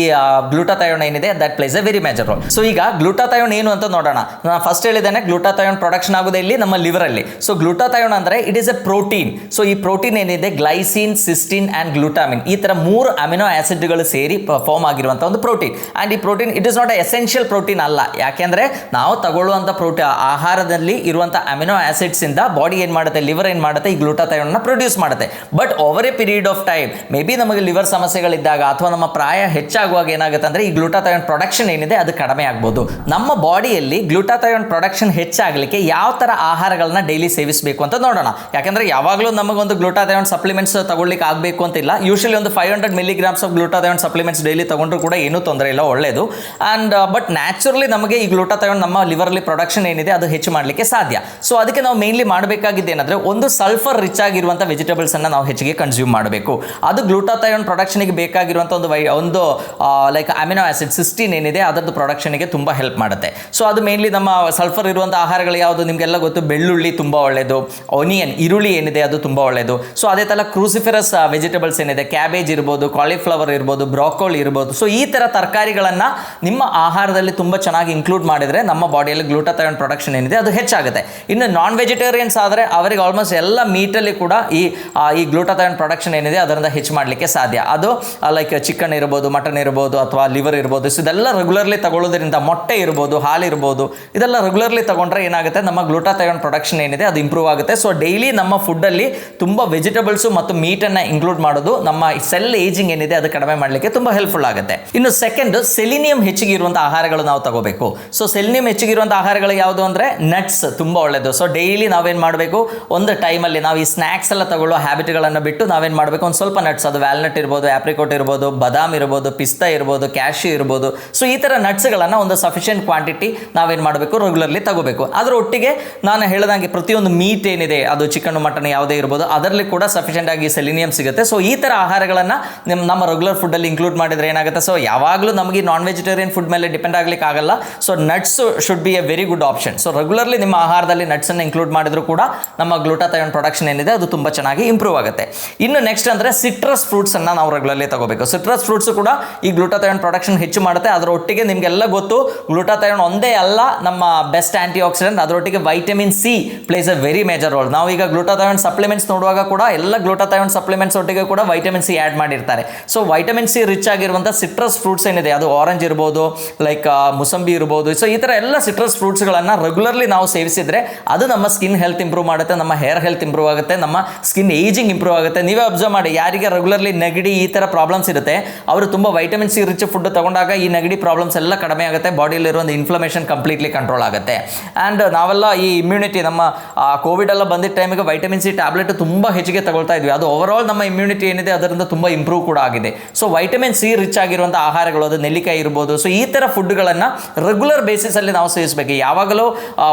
ಗ್ಲೂಟಾಥಯೋನ್ ಏನಿದೆ that place a very major role. So ಈಗ ಗ್ಲೂಟಾಥಯೋನ್ ಏನು ಅಂತ ನೋಡೋಣ. ನಾನು ಫಸ್ಟ್ ಹೇಳಿದ್ದೇನೆ ಗ್ಲೂಟಾಥಯೋನ್ ಪ್ರೊಡಕ್ಷನ್ ಆಗೋದೇ ಇಲ್ಲಿ ನಮ್ಮ ಲಿವರಲ್ಲಿ. ಸೊ ಗ್ಲೂಟಾಥಯೋನ್ ಅಂದರೆ it is A protein. So ಈ ಪ್ರೋಟೀನ್ ಏನಿದೆ ಗ್ಲೈಸಿನ್, ಸಿಸ್ಟಿನ್ ಆ್ಯಂಡ್ ಗ್ಲೂಟಾಮಿನ್, ಈ ಥರ 3 ಅಮಿನೋ ಆಸಿಡ್ಗಳು ಸೇರಿ ಫಾರ್ಮ್ ಆಗಿರುವಂಥ ಒಂದು ಪ್ರೋಟೀನ್. ಆ್ಯಂಡ್ ಈ protein it is not A essential protein ಅಲ್ಲ, ಯಾಕೆಂದರೆ ನಾವು ತಗೊಳ್ಳುವಂಥ ಆಹಾರದಲ್ಲಿ ಇರುವಂಥ ಅಮಿನೋ ಆಸಿಡ್ಸ್ ಇಂದ ಬಾಡಿ ಏನು ಮಾಡುತ್ತೆ, ಲಿವರ್ ಏನು ಮಾಡುತ್ತೆ, ಈ ಗ್ಲೂಟಾಥಯೋನ್ನ ಪ್ರೊಡ್ಯೂಸ್ ಮಾಡುತ್ತೆ. But over A period of time may be ನಮಗೆ ಲಿವರ್ ಸಮಸ್ಯೆಗಳಿದ್ದಾಗ ಅಥವಾ ನಮ್ಮ ಪ್ರಾಯ ಹೆಚ್ಚಾಗುವಾಗ ಏನಾಗುತ್ತೆ ಅಂದರೆ ಈ ಗ್ಲೂಟಾಥಯೋನ್ ಪ್ರೊಡಕ್ಷನ್ ಏನಿದೆ ಅದು ಕಡಿಮೆ ಆಗ್ಬೋದು. ನಮ್ಮ ಬಾಡಿಯಲ್ಲಿ ಗ್ಲೂಟಾಥಯೋನ್ ಪ್ರೊಡಕ್ಷನ್ ಹೆಚ್ಚಾಗಲಿಕ್ಕೆ ಯಾವ ಥರ ಆಹಾರಗಳನ್ನ ಡೈಲಿ ಸೇವಿಸಬೇಕು ಅಂತ ನೋಡೋಣ. ಯಾಕಂದರೆ ಯಾವಾಗಲೂ ನಮಗೊಂದು ಗ್ಲೂಟಾಥಯೋನ್ ಸಪ್ಲಿಮೆಂಟ್ಸ್ ತಗೊಳ್ಳಿಕ್ಕೆ ಆಗಬೇಕು ಅಂತಿಲ್ಲ. ಯೂಶಲಿ ಒಂದು 500 milligrams ಆಫ್ ಗ್ಲೂಟಾಥಯೋನ್ ಸಪ್ಲಿಮೆಂಟ್ಸ್ ಡೈಲಿ ತಗೊಂಡ್ರು ಕೂಡ ಏನೂ ತೊಂದರೆ ಇಲ್ಲ, ಒಳ್ಳೆಯದು. ಆ್ಯಂಡ್ ಬಟ್ ನ್ಯಾಚುರಲಿ ನಮಗೆ ಈ ಗ್ಲೂಟಾಥಯೋನ್ ನಮ್ಮ ಲಿವರಲ್ಲಿ ಪ್ರೊಡಕ್ಷನ್ ಏನಿದೆ ಅದು ಹೆಚ್ಚು ಮಾಡಲಿಕ್ಕೆ ಸಾಧ್ಯ. ಸೊ ಅದಕ್ಕೆ ನಾವು ಮೇನ್ಲಿ ಮಾಡಬೇಕಾಗಿದ್ದು ಏನಂದರೆ ಒಂದು ಸಲ್ಫರ್ ರಿಚ್ ಆಗಿರುವಂಥ ವೆಜಿಟೇಬಲ್ಸನ್ನು ನಾವು ಹೆಚ್ಚಿಗೆ ಕನ್ಸ್ಯೂಮ್ ಮಾಡಬೇಕು. ಅದು ಗ್ಲೂಟಾಥಯೋನ್ ಪ್ರೊಡಕ್ಷನ್ಗೆ ಬೇಕಾಗಿರುವಂಥ ಒಂದು ಲೈಕ್ ಅಮಿನೋ ಆಸಿಡ್ ಸಿಸ್ಟಿನ್ ಏನಿದೆ ಅದರದ್ದು ಪ್ರೊಡಕ್ಷನ್ಗೆ ತುಂಬ ಹೆಲ್ಪ್ ಮಾಡುತ್ತೆ. ಸೊ ಅದು ಮೇನ್ಲಿ ನಮ್ಮ ಸಲ್ಫರ್ ಇರುವಂಥ ಆಹಾರಗಳು ಯಾವುದು ನಿಮಗೆಲ್ಲ ಗೊತ್ತು. ಬೆಳ್ಳುಳ್ಳಿ ತುಂಬ ಒಳ್ಳೆಯದು, ಆನಿಯನ್ ಈರುಳ್ಳಿ ಏನಿದೆ ಅದು ತುಂಬ ಒಳ್ಳೆಯದು. ಸೊ ಅದೇ ಥರ ಕ್ರೂಸಿಫೆರಸ್ ವೆಜಿಟೇಬಲ್ಸ್ ಏನಿದೆ, ಕ್ಯಾಬೇಜ್ ಇರ್ಬೋದು, ಕಾಲಿಫ್ಲವರ್ ಇರ್ಬೋದು, ಬ್ರಾಕೋಲಿ ಇರ್ಬೋದು. ಸೊ ಈ ಥರ ತರಕಾರಿಗಳನ್ನು ನಿಮ್ಮ ಆಹಾರದಲ್ಲಿ ತುಂಬ ಚೆನ್ನಾಗಿ ಇನ್ಕ್ಲೂಡ್ ಮಾಡಿದರೆ ನಮ್ಮ ಬಾಡಿಯಲ್ಲಿ ಗ್ಲೂಟಾಥಯೋನ್ ಪ್ರೊಡಕ್ಷನ್ ಏನಿದೆ ಅದು ಹೆಚ್ಚಾಗುತ್ತೆ. ಇನ್ನು ನಾನ್ ವೆಜಿಟೇರಿಯನ್ಸ್ ಆದರೆ ಅವರಿಗೆ ಆಲ್ಮೋಸ್ಟ್ ಎಲ್ಲ ಮೀಟಲ್ಲಿ ಕೂಡ ಈ ಗ್ಲೂಟಾಥಯೋನ್ ಪ್ರೊಡಕ್ಷನ್ ಏನಿದೆ ಅದರಿಂದ ಹೆಚ್ಚು ಮಾಡಲಿಕ್ಕೆ ಸಾಧ್ಯ. ಅದು ಲೈಕ್ ಚಿಕನ್ ಇರ್ಬೋದು, ಮಟನ್ ಇರ್ಬೋದು ಅಥವಾ ಲಿವರ್ ಇರ್ಬೋದು. ಸೊ ಇದೆಲ್ಲ ರೆಗ್ಯುಲರ್ಲಿ ತಗೊಳ್ಳೋದ್ರಿಂದ, ಮೊಟ್ಟೆ ಇರ್ಬೋದು, ಹಾಲು ಇರ್ಬೋದು, ಇದೆಲ್ಲ ರೆಗ್ಯುಲರ್ಲಿ ತಗೊಂಡ್ರೆ ಏನಾಗುತ್ತೆ, ನಮ್ಮ ಗ್ಲೂಟಾಥಯೋನ್ ಪ್ರೊಡಕ್ಷನ್ ಏನಿದೆ ಅದು ಇಂಪ್ರೂವ್ ಆಗುತ್ತೆ. ಸೊ ಡೈಲಿ ನಮ್ಮ ಫುಡ್ಡಲ್ಲಿ ತುಂಬ ವೆಜಿಟೇಬಲ್ಸ್ ನಟ್ಸ್ ಮತ್ತು ಮೀಟನ್ನು ಇನ್ಕ್ಲೂಡ್ ಮಾಡೋದು ನಮ್ಮ ಸೆಲ್ ಏಜಿಂಗ್ ಏನಿದೆ ಅದು ಕಡಿಮೆ ಮಾಡಲಿಕ್ಕೆ ತುಂಬ ಹೆಲ್ಪ್ಫುಲ್ ಆಗುತ್ತೆ. ಇನ್ನು ಸೆಕೆಂಡ್, ಸೆಲಿನಿಯಂ ಹೆಚ್ಚಿಗೆ ಇರುವಂಥ ಆಹಾರಗಳು ನಾವು ತಗೋಬೇಕು. ಸೊ ಸೆಲಿನಿಯಂ ಹೆಚ್ಚಿಗೆ ಇರುವಂಥ ಆಹಾರಗಳು ಯಾವುದು ಅಂದರೆ ನಟ್ಸ್ ತುಂಬ ಒಳ್ಳೆಯದು. ಸೊ ಡೈಲಿ ನಾವೇನು ಮಾಡಬೇಕು, ಒಂದು ಟೈಮಲ್ಲಿ ನಾವು ಈ ಸ್ನ್ಯಾಕ್ಸ್ ಎಲ್ಲ ತಗೊಳ್ಳೋ ಹ್ಯಾಬಿಟ್ಗಳನ್ನು ಬಿಟ್ಟು ನಾವೇನು ಮಾಡಬೇಕು, ಒಂದು ಸ್ವಲ್ಪ ನಟ್ಸ್, ಅದು ವ್ಯಾಲ್ನಟ್ ಇರ್ಬೋದು, ಆಪ್ರಿಕೋಟ್ ಇರ್ಬೋದು, ಬಾದಾಮ್ ಇರ್ಬೋದು, ಪಿಸ್ತಾ ಇರ್ಬೋದು, ಕ್ಯಾಶ್ಯೂ ಇರ್ಬೋದು. ಸೊ ಈ ಥರ ನಟ್ಸ್ಗಳನ್ನು ಒಂದು ಸಫಿಷಿಯೆಂಟ್ ಕ್ವಾಂಟಿಟಿ ನಾವೇನು ಮಾಡಬೇಕು, ರೆಗ್ಯುಲರ್ಲಿ ತಗೋಬೇಕು. ಅದರ ಒಟ್ಟಿಗೆ ನಾನು ಹೇಳಿದಂಗೆ ಪ್ರತಿಯೊಂದು ಮೀಟ್ ಏನಿದೆ, ಅದು ಚಿಕನ್ ಮಟನ್ ಯಾವುದೇ ಇರ್ಬೋದು, ಅದರಲ್ಲಿ ಕೂಡ ಸಫಿಷಿಯೆಂಟ್ ಆಗಿ ಸೆಲಿನಿಯಂ ಸಿಗುತ್ತೆ. ಸೊ ಈ ಥರ ಆಹಾರಗಳನ್ನು ನಮ್ಮ ರೆಗ್ಯುಲರ್ ಫುಡ್ಡಲ್ಲಿ ಇನ್ಕ್ಲೂಡ್ ಮಾಡಿದರೆ ಏನಾಗುತ್ತೆ, ಸೊ ಯಾವಾಗಲೂ ನಮಗೆ ನಾನ್ ವೆಜಿಟೇರಿಯನ್ ಫುಡ್ ಮೇಲೆ ಡಿಪೆಂಡ್ ಆಗ್ಲಿಕ್ಕೆ ಆಗಲ್ಲ. So nuts should be A very good option. So regularly ನಿಮ್ಮ ಆಹಾರದಲ್ಲಿ ನಟ್ಸನ್ನು ಇನ್ಕ್ಲೂಡ್ ಮಾಡಿದ್ರು ಕೂಡ ನಮ್ಮ ಗ್ಲೂಟಾಥಯೋನ್ ಪ್ರೊಡಕ್ಷನ್ ಏನಿದೆ ಅದು ತುಂಬ ಚೆನ್ನಾಗಿ ಇಂಪ್ರೂವ್ ಆಗುತ್ತೆ. ಇನ್ನು ನೆಕ್ಸ್ಟ್ ಅಂದರೆ ಸಿಟ್ರಸ್ ಫ್ರೂಟ್ಸನ್ನು ನಾವು ರೆಗ್ಯುಲರ್ಲಿ ತಗೋಬೇಕು. ಸಿಟ್ರಸ್ ಫ್ರೂಟ್ಸ್ ಕೂಡ ಈ ಗ್ಲೂಟಾಥಯೋನ್ ಪ್ರೊಡಕ್ಷನ್ ಹೆಚ್ಚು ಮಾಡುತ್ತೆ. ಅದರ ಒಟ್ಟಿಗೆ ನಿಮಗೆಲ್ಲ ಗೊತ್ತು, ಗ್ಲೂಟಾಥಯೋನ್ ಒಂದೇ ಅಲ್ಲ ನಮ್ಮ ಬೆಸ್ಟ್ ಆಂಟಿ ಆಕ್ಸಿಡೆಂಟ್, ಅದರೊಟ್ಟಿಗೆ vitamin C place a very major roll. ನಾವು ಈಗ ಗ್ಲೂಟಾಥಯೋನ್ ಸಪ್ಲಿಮೆಂಟ್ಸ್ ನೋಡುವಾಗ ಕೂಡ ಎಲ್ಲ ಗ್ಲೂಟಾಥಯೋನ್ ಸಪ್ಲಿಮೆಂಟ್ಸ್ ಒಟ್ಟಿಗೆ ಕೂಡ ವೈಟಮಿನ್ ಸಿ ಆ್ಯಡ್ ಮಾಡಿರ್ತಾರೆ. ಸೊ ವೈಟಮಿನ್ ಸಿ ರಿಚ್ ಆಗಿರುವಂಥ ಸಿಟ್ರಸ್ ಫ್ರೂಟ್ಸ್ ಏನಿದೆ, ಅದು ಆರೆಂಜ್ ಇರ್ಬೋದು, ಲೈಕ್ ಮುಸಂಬಿ ಇರ್ಬೋದು. ಸೊ ಈ ಥರ ಎಲ್ಲ ಸಿಟ್ರಸ್ ಫ್ರೂಟ್ಸ್ಗಳನ್ನು ರೆಗ್ಯುಲರ್ಲಿ ನಾವು ಸೇವಿಸಿದರೆ ಅದು ನಮ್ಮ ಸ್ಕಿನ್ ಹೆಲ್ತ್ ಇಂಪ್ರೂವ್ ಮಾಡುತ್ತೆ, ನಮ್ಮ ಹೇರ್ ಹೆಲ್ತ್ ಇಂಪ್ರೂವ್ ಆಗುತ್ತೆ, ನಮ್ಮ ಸ್ಕಿನ್ ಏಜಿಂಗ್ ಇಂಪ್ರೂವ್ ಆಗುತ್ತೆ. ನೀವೇ ಅಬ್ಸರ್ವ್ ಮಾಡಿ, ಯಾರಿಗೆ ರೆಗ್ಯುಲರ್ಲಿ ನೆಗಡಿ ಈ ಥರ ಪ್ರಾಬ್ಲಮ್ಸ್ ಇರುತ್ತೆ, ಅವರು ತುಂಬ ವೈಟಮಿನ್ ಸಿ ರಿಚ್ ಫುಡ್ ತಗೊಂಡಾಗ ಈ ನೆಗಡಿ ಪ್ರಾಬ್ಲಮ್ಸ್ ಎಲ್ಲ ಕಡಿಮೆ ಆಗುತ್ತೆ, ಬಾಡಿಯಲ್ಲಿರೋ ಒಂದು ಇನ್ಫ್ಲಮೇಷನ್ ಕಂಪ್ಲೀಟ್ಲಿ ಕಂಟ್ರೋಲ್ ಆಗುತ್ತೆ. ಆ್ಯಂಡ್ ನಾವೆಲ್ಲ ಈ ಇಮ್ಯುನಿಟಿ, ನಮ್ಮ ಕೋವಿಡ್ ಎಲ್ಲ ಬಂದಿದ್ದ ಟೈಮಿಗೆ ವೈಟಮಿನ್ ಸಿ ಟ್ಯಾಬ್ಲೆಟ್ ತುಂಬ ಹೆಚ್ಚಿಗೆ ತಗೊಳ್ತಾ ಇದ್ವಿ. ಅದು ಓವರಾಲ್ ನಮ್ಮ ಇಮ್ಯುನಿಟಿ ಏನಿದೆ ಅದರಿಂದ ತುಂಬ ಇಂಪ್ರೂವ್ ಕೂಡ ಆಗಿದೆ. ಸೊ ವೈಟಮಿನ್ ಸಿ ರಿಚ್ ಆಗಿರುವಂಥ ಆಹಾರಗಳು, ಅದು ನೆಲ್ಲಿಕಾಯಿ ಇರ್ಬೋದು. ಸೊ ಈ ಥರ ಫುಡ್ಗಳನ್ನು ರೆಗ್ಯುಲರ್ ಬೇಸಿಸಲ್ಲಿ ನಾವು ಸೇವಿಸಬೇಕು. ಯಾವಾಗಲೂ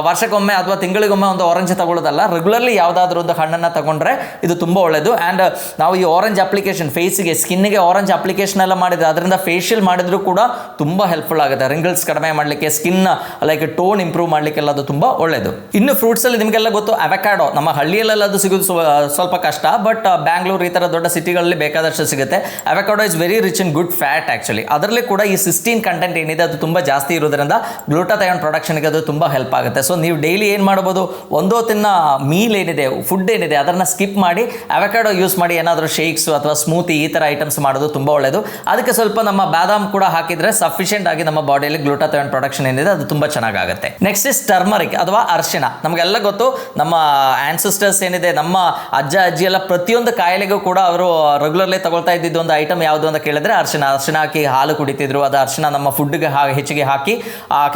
ವರ್ಷಕ್ಕೊಮ್ಮೆ ಅಥವಾ ತಿಂಗಳಿಗೊಮ್ಮೆ ಒಂದು ಆರೆಂಜ್ ತಗೊಳ್ಳೋದಲ್ಲ, ರೆಗ್ಯುಲರ್ಲಿ ಯಾವುದಾದ್ರೂ ಒಂದು ಹಣ್ಣನ್ನು ತಗೊಂಡ್ರೆ ಇದು ತುಂಬ ಒಳ್ಳೆಯದು. ಆ್ಯಂಡ್ ನಾವು ಈ ಆರೆಂಜ್ ಅಪ್ಲಿಕೇಶನ್ ಫೇಸಿಗೆ, ಸ್ಕಿನ್ಗೆ ಆರೆಂಜ್ ಅಪ್ಲಿಕೇಶನ್ ಎಲ್ಲ ಮಾಡಿದ್ರೆ, ಅದರಿಂದ ಫೇಶಿಯಲ್ ಮಾಡಿದ್ರು ಕೂಡ ತುಂಬ ಹೆಲ್ಪ್ಫುಲ್ ಆಗುತ್ತೆ. ರಿಂಗಲ್ಸ್ ಕಡಿಮೆ ಮಾಡಲಿಕ್ಕೆ, ಸ್ಕಿನ್ ಲೈಕ್ ಟೋನ್ ಇಂಪ್ರೂವ್ ಮಾಡಲಿಕ್ಕೆಲ್ಲ ಅದು ತುಂಬ ಒಳ್ಳೆಯದು. ಇನ್ನು ಫ್ರೂಟ್ಸಲ್ಲಿ ನಿಮಗೆಲ್ಲ ಗೊತ್ತು, ಅವಕಾಡೋ. ನಮ್ಮ ಹಳ್ಳಿಯಲ್ಲೆಲ್ಲ ಅದು ಸಿಗೋದು ಸ್ವಲ್ಪ ಕಷ್ಟ, ಬಟ್ ಬ್ಯಾಂಗ್ಳೂರು ಈ ಥರ ದೊಡ್ಡ ಸಿಟಿಗಳಲ್ಲಿ ಬೇಕಾದಷ್ಟು ಸಿಗುತ್ತೆ. Avocado is very rich in good fat actually. ಅದರಲ್ಲಿ ಕೂಡ ಈ ಸಿಸ್ಟೀನ್ ಕಂಟೆಂಟ್ ಏನಿದೆ ಅದು ತುಂಬ ಜಾಸ್ತಿ ಇರೋದ್ರಿಂದ ಗ್ಲೂಟಾಥಯೋನ್ ಪ್ರೊಡಕ್ಷನ್ಗೆ ಅದು ತುಂಬ ಹೆಲ್ಪ್ ಆಗುತ್ತೆ. ಸೊ ನೀವು ಡೈಲಿ ಏನು ಮಾಡ್ಬೋದು, ಒಂದು ಹೊತ್ತಿನ ಮೀಲ್ ಏನಿದೆ, ಫುಡ್ ಏನಿದೆ, ಅದನ್ನು ಸ್ಕಿಪ್ ಮಾಡಿ ಅವಕಾಡೋ ಯೂಸ್ ಮಾಡಿ ಏನಾದರೂ ಶೇಕ್ಸು ಅಥವಾ ಸ್ಮೂತಿ ಈ ಥರ ಐಟಮ್ಸ್ ಮಾಡೋದು ತುಂಬ ಒಳ್ಳೆಯದು. ಅದಕ್ಕೆ ಸ್ವಲ್ಪ ನಮ್ಮ ಬಾದಾಮ್ ಕೂಡ ಹಾಕಿದರೆ ಸಫಿಷಿಯೆಂಟ್ ಆಗಿ ನಮ್ಮ ಬಾಡಿಯಲ್ಲಿ ಗ್ಲೂಟಾಥಯೋನ್ ಪ್ರೊಡಕ್ಷನ್ ಏನಿದೆ ಅದು ತುಂಬ ಚೆನ್ನಾಗಾಗುತ್ತೆ. ನೆಕ್ಸ್ಟ್ ಇಸ್ ಟರ್ಮರಿಕ್ ಅಥವಾ ಅರಿಶಿಣ. ನಮಗೆಲ್ಲ ಗೊತ್ತು, ನಮ್ಮ ಆನ್ಸೆಸ್ಟರ್ಸ್ ಏನಿದೆ, ನಮ್ಮ ಅಜ್ಜ ಅಜ್ಜಿ ಎಲ್ಲ ಪ್ರತಿಯೊಂದು ಕಾಯಿಲೆಗೂ ಕೂಡ ಅವರು ರೆಗ್ಯುಲರ್ಲಿ ತಗೊಳ್ತಾ ಇದ್ದಿದ್ದು ಒಂದು ಐಟಮ್ ಯಾವುದು ಅಂತ ಕೇಳಿದ್ರೆ ಅರಿಶಿಣ ಹಾಕಿ ಹಾಲು ಕುಡಿತಿದ್ರು. ಅದು ಅರಿಶಿಣ ನಮ್ಮ ಫುಡ್ಗೆ ಹೆಚ್ಚಿಗೆ ಹಾಕಿ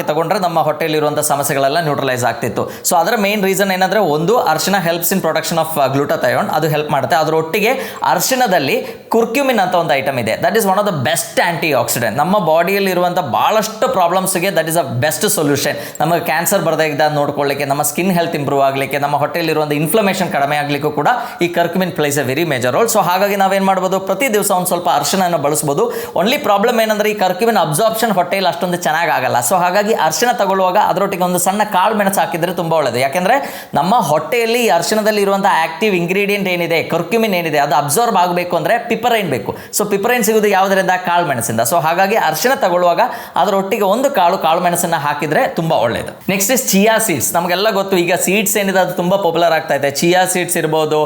ತಗೊಂಡ್ರೆ ನಮ್ಮ ಹೊಟ್ಟೆಯಲ್ಲಿರುವಂಥ ಸಮಸ್ಯೆಗಳೆಲ್ಲ ನ್ಯೂಟ್ರಲೈಸ್ ಆಗ್ತಿತ್ತು. ಸೊ ಅದರ ಮೇನ್ ರೀಸನ್ ಏನಂದರೆ, ಒಂದು ಅರಿಶಿಣ ಹೆಲ್ಪ್ಸ್ ಇನ್ ಪ್ರೊಡಕ್ಷನ್ ಆಫ್ ಗ್ಲೂಟಾಥಯೋನ್, ಅದು ಹೆಲ್ಪ್ ಮಾಡುತ್ತೆ. ಅದರೊಟ್ಟಿಗೆ ಅರಿಶಿಣದಲ್ಲಿ ಕುರ್ಕ್ಯುಮಿನ್ ಅಂತ ಒಂದು ಐಟಮ್ ಇದೆ, that is one of the best antioxidant. ನಮ್ಮ ಬಾಡಿಯಲ್ಲಿ ಇರುವಂಥ ಭಾಳಷ್ಟು ಪ್ರಾಬ್ಲಮ್ಸ್ಗೆ that is a best solution. ನಮಗೆ ಕ್ಯಾನ್ಸರ್ ಬರದೇ ಇದ್ದ ನೋಡ್ಕೊಳ್ಳಿಕ್ಕೆ, ನಮ್ಮ ಸ್ಕಿನ್ ಹೆಲ್ತ್ ಇಂಪ್ರೂವ್ ಆಗಲಿಕ್ಕೆ, ನಮ್ಮ ಹೊಟ್ಟೆಯಲ್ಲಿರುವಂಥ ಇನ್ಫ್ಲಮೇಷನ್ ಕಡಿಮೆ ಆಗಲಿಕ್ಕೂ ಕೂಡ ಈ curcumin place a very major role. So ಹಾಗಾಗಿ ನಾವೇನು ಮಾಡ್ಬೋದು, ಪ್ರತಿ ದಿವಸ ಒಂದು ಸ್ವಲ್ಪ ಅರಿಶಿಣನ ಬಳಸ್ಬೋದು. ಓನ್ಲಿ ಪ್ರಾಬ್ಲಮ್ ಏನಂದರೆ, ಈ ಕರ್ಕ್ಯುಮಿನ್ ಅಬ್ಸಾರ್ಪ್ಷನ್ ಹೊಟ್ಟೆಯಲ್ಲಿ ಅಷ್ಟೊಂದು ಚೆನ್ನಾಗಿ ಆಗಲ್ಲ. ಸೊ ಹಾಗಾಗಿ ಅರಿಶಿಣ ತಗೊಳ್ಳುವಾಗ ಅದರೊಟ್ಟಿಗೆ ಒಂದು ಸಣ್ಣ ಕಾಳು ಮೆಣಸು ಹಾಕಿದರೆ ತುಂಬ ಒಳ್ಳೆಯದು. ಯಾಕೆಂದರೆ ನಮ್ಮ ಹೊಟ್ಟೆಯಲ್ಲಿ ಈ ಅರಿಶಿಣದಲ್ಲಿ ಇರುವಂಥ ಆಕ್ಟಿವ್ ಇಂಗ್ರೀಡಿಯೆಂಟ್ ಏನಿದೆ, ಕರ್ಕ್ಯುಮಿನ್ ಏನಿದೆ, ಅದು ಅಬ್ಸಾರ್ಬ್ ಆಗಬೇಕು ಅಂದರೆ ಪಿಪರೈನ್ ಬೇಕು. ಸೊ ಪಿಪರೈನ್ ಸಿಗೋದು ಯಾವುದರಿಂದ, ಕಾಳು ಮೆಣಸಿಂದ. ಸೊ ಹಾಗಾಗಿ ಅರಿಶಿಣ ತಗೊಳ್ಳುವಾಗ ಅದರೊಟ್ಟಿಗೆ ಒಂದು ಕಾಳು ಮೆಣಸನ್ನು ಹಾಕಿದರೆ ತುಂಬ ಒಳ್ಳೆಯದು. Next is chia seeds. ನಮಗೆಲ್ಲ ಗೊತ್ತು, ಈಗ ಸೀಡ್ಸ್ ಏನಿದೆ ಅದು ತುಂಬ ಪಾಪ್ಯುಲರ್ ಆಗ್ತಾ ಇದೆ. ಚಿಯಾ ಸೀಡ್ಸ್ ಇರ್ಬೋದು,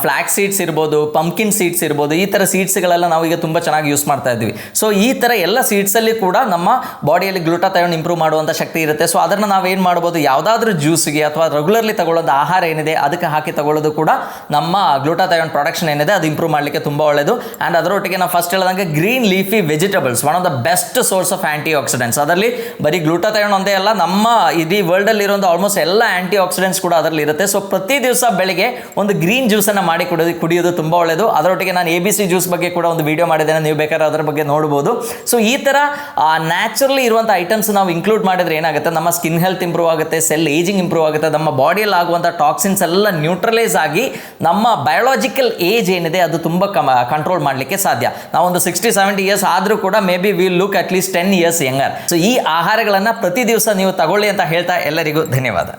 ಫ್ಲಾಕ್ ಸೀಡ್ಸ್ ಇರ್ಬೋದು, ಪಂಪ್ಕಿನ್ ಸೀಡ್ಸ್ ಇರ್ಬೋದು, ಈ ಥರ ಸೀಡ್ಸ್ಗಳೆಲ್ಲ ನಾವು ಈಗ ತುಂಬ ಚೆನ್ನಾಗಿ ಯೂಸ್ ಮಾಡ್ತಾ ಇದ್ವಿ. ಸೊ ಈ ಥರ ಎಲ್ಲ ಸೀಡ್ಸಲ್ಲಿ ಕೂಡ ನಮ್ಮ ಬಾಡಿಯಲ್ಲಿ ಗ್ಲೂಟಾಥಯೋನ್ ಇಂಪ್ರೂವ್ ಮಾಡುವಂಥ ಶಕ್ತಿ ಇರುತ್ತೆ. ಸೊ ಅದನ್ನು ನಾವೇನು ಮಾಡ್ಬೋದು, ಯಾವುದಾದ್ರೂ ಜ್ಯೂಸ್ಗೆ ಅಥವಾ ರೆಗ್ಯುಲರ್ಲಿ ತಗೊಳ್ಳೋದು ಆಹಾರ ಏನಿದೆ ಅದಕ್ಕೆ ಹಾಕಿ ತಗೊಳ್ಳೋದು ಕೂಡ ನಮ್ಮ ಗ್ಲೂಟಾಥಯೋನ್ ಪ್ರೊಡಕ್ಷನ್ ಏನಿದೆ ಅದು ಇಂಪ್ರೂವ್ ಮಾಡಲಿಕ್ಕೆ ತುಂಬ ಒಳ್ಳೆಯದು. ಆ್ಯಂಡ್ ಅದರೊಟ್ಟಿಗೆ ನಾವು ಫಸ್ಟ್ ಹೇಳಿದಂಗೆ green leafy vegetables one of the best source of antioxidants. ಅದರಲ್ಲಿ ಬರೀ ಗ್ಲೂಟಾಥಯೋನ್ ಒಂದೇ ಅಲ್ಲ, ನಮ್ಮ ಇಡೀ ವರ್ಲ್ಡಲ್ಲಿ ಇರುವಂಥ ಆಲ್ಮೋಸ್ಟ್ ಎಲ್ಲ ಆಂಟಿ ಆಕ್ಸಿಡೆಂಟ್ಸ್ ಕೂಡ ಅದರಲ್ಲಿ ಇರುತ್ತೆ. ಸೊ ಪ್ರತಿ ದಿವಸ ಬೆಳಿಗ್ಗೆ ಒಂದು ಗ್ರೀನ್ ಜ್ಯೂಸನ್ನು ಮಾಡಿ ಕುಡಿಯೋದು ತುಂಬ ಒಳ್ಳೆಯದು. ಅದರೊಟ್ಟಿಗೆ ನಾನು ABC ಜ್ಯೂಸ್ ಬಗ್ಗೆ ಕೂಡ ಒಂದು ವಿಡಿಯೋ ಮಾಡಿದ್ದೇನೆ, ನೀವು ಬೇಕಾದ್ರೆ ಅದರ ಬಗ್ಗೆ ನೋಡ್ಬೋದು. ಸೊ ಈ ಥರ ನ್ಯಾಚುರಲಿ ಇರುವಂಥ ಐಟಮ್ಸ್ ನಾವು ಇನ್ಕ್ಲೂಡ್ ಮಾಡಿದ್ರೆ ಏನಾಗುತ್ತೆ, ನಮ್ಮ ಸ್ಕಿನ್ ಹೆಲ್ತ್ ಇಂಪ್ರೂವ್ ಆಗುತ್ತೆ, ಸೆಲ್ ಏಜಿಂಗ್ ಇಂಪ್ರೂವ್ ಆಗುತ್ತೆ, ನಮ್ಮ ಬಾಡಿಯಲ್ಲಿ ಆಗುವಂಥ ಟಾಕ್ಸಿನ್ಸ್ ಎಲ್ಲ ನ್ಯೂಟ್ರಲೈಸ್ ಆಗಿ ನಮ್ಮ ಬಯೋಲಾಜಿಕಲ್ ಏಜ್ ಏನಿದೆ ಅದು ತುಂಬ ಕಂಟ್ರೋಲ್ ಮಾಡಲಿಕ್ಕೆ ಸಾಧ್ಯ. ನಾವೊಂದು 60-70 ಇಯರ್ಸ್ ಆದರೂ ಕೂಡ may be will look at least 10 years younger. So ಈ ಆಹಾರಗಳನ್ನು ಪ್ರತಿ ದಿವಸ ನೀವು ತಗೊಳ್ಳಿ ಅಂತ ಹೇಳ್ತಾ ಎಲ್ಲರಿಗೂ ಧನ್ಯವಾದ.